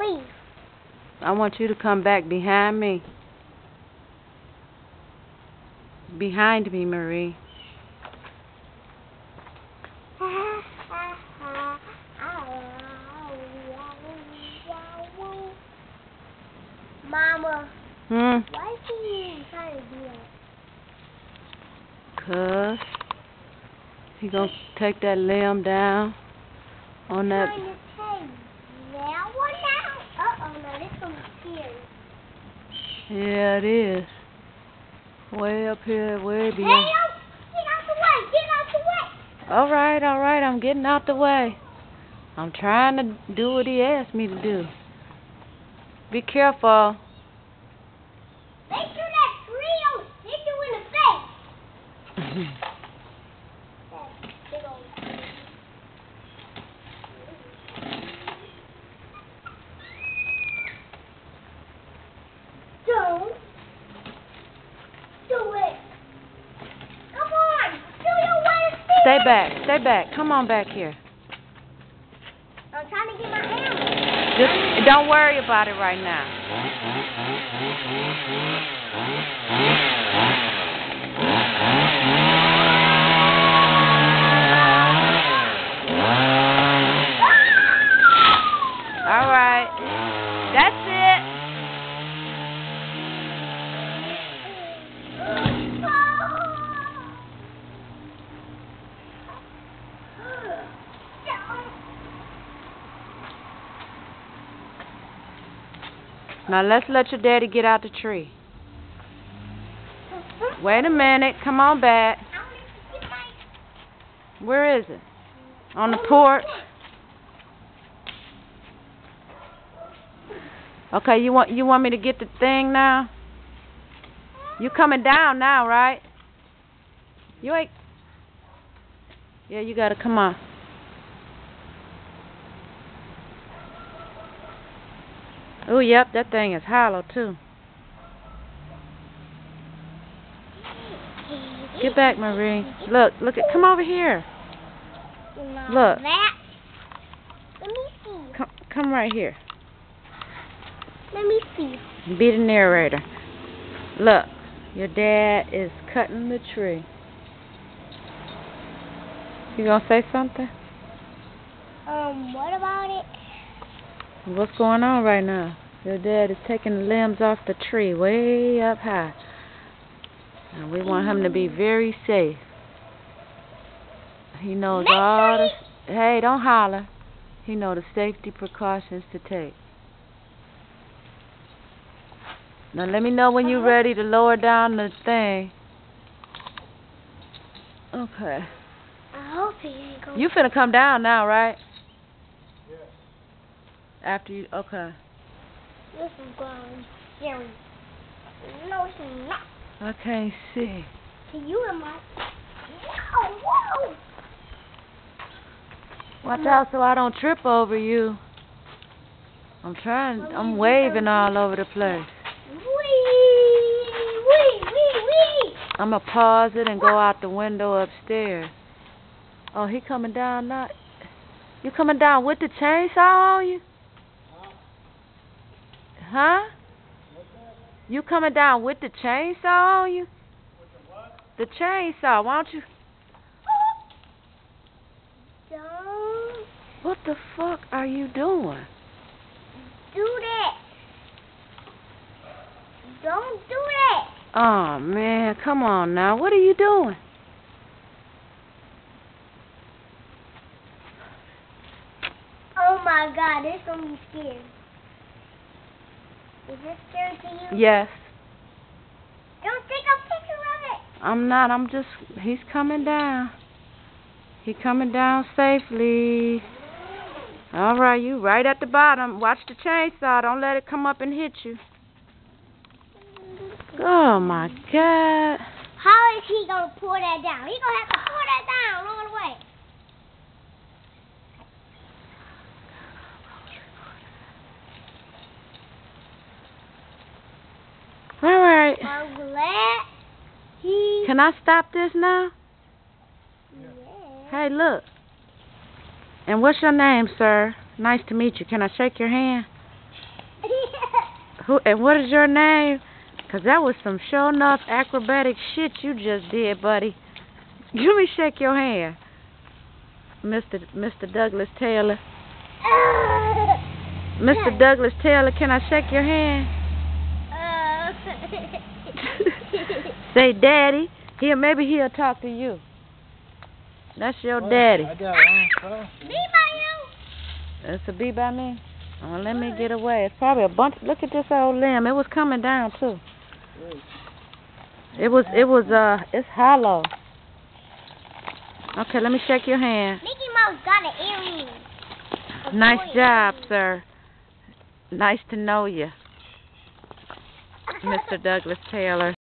leave. I want you to come back behind me. Behind me, Marie. Mama. Why is he trying to do that? 'Cause he gonna take that limb down on that. Trying to take that one down? Uh-oh, no, this one's scary. Yeah, it is. Way up here, way beyond. Hey, get out the way! Get out the way! All right, I'm getting out the way. I'm trying to do what he asked me to do. Be careful. Make sure that tree don't hit you in the face. That big old tree. Don't do it. Come on, do your way to see. Stay back. Come on back here. I'm trying to get my hammer. Just don't worry about it right now. All right. That's it. Now let's let your daddy get out the tree. Wait a minute. Come on back. Where is it? On the porch? Okay, you want me to get the thing now? You coming down now, right? You ain't. Yeah, you gotta come on. Oh, yep, that thing is hollow too. Get back, Marie. Look it. Come over here. Look. That. Let me see. Come right here. Let me see. Be the narrator. Look, your dad is cutting the tree. You gonna say something? What about it? What's going on right now? Your dad is taking the limbs off the tree way up high. And we want him to be very safe. He knows all the... Hey, don't holler. He knows the safety precautions to take. Now let me know when you're ready to lower down the thing. Okay. I hope he ain't going. You finna come down now, right? Yeah. After you, okay. This is going scary. No, it's not. I can't see. To you and my. Whoa! Watch out so I don't trip over you. I'm waving all over the place. Wee! I'm going to pause it and go out the window upstairs. Oh, he coming down now. You coming down with the chainsaw on you? Huh? You coming down with the chainsaw on you? The chainsaw, why don't you? Don't. What the fuck are you doing? Do that. Don't do that. Oh, man, come on now. What are you doing? Oh, my God. This is going to be scary. Is this scary to you? Yes. Don't take a picture of it. I'm not. He's coming down. He coming down safely. All right, you right at the bottom. Watch the chainsaw. Don't let it come up and hit you. Oh, my God. How is he going to pull that down? He's going to have to pull that down all the way. All right. I'm glad he... Can I stop this now? Yeah. Hey, look. And what's your name, sir? Nice to meet you. Can I shake your hand? Who and what is your name? 'Cause that was some sure enough acrobatic shit you just did, buddy. Let me shake your hand, Mr. Douglas Taylor. Mr. Douglas Taylor, can I shake your hand? Say, Daddy. Maybe he'll talk to you. That's your daddy. Be by you. It's a bee by me. Oh, let me get away. It's probably a bunch. Look at this old limb. It was coming down too. It's hollow. Okay, let me shake your hand. Mickey Mouse got an earring. Nice job, sir. Nice to know you, Mr. Douglas Taylor.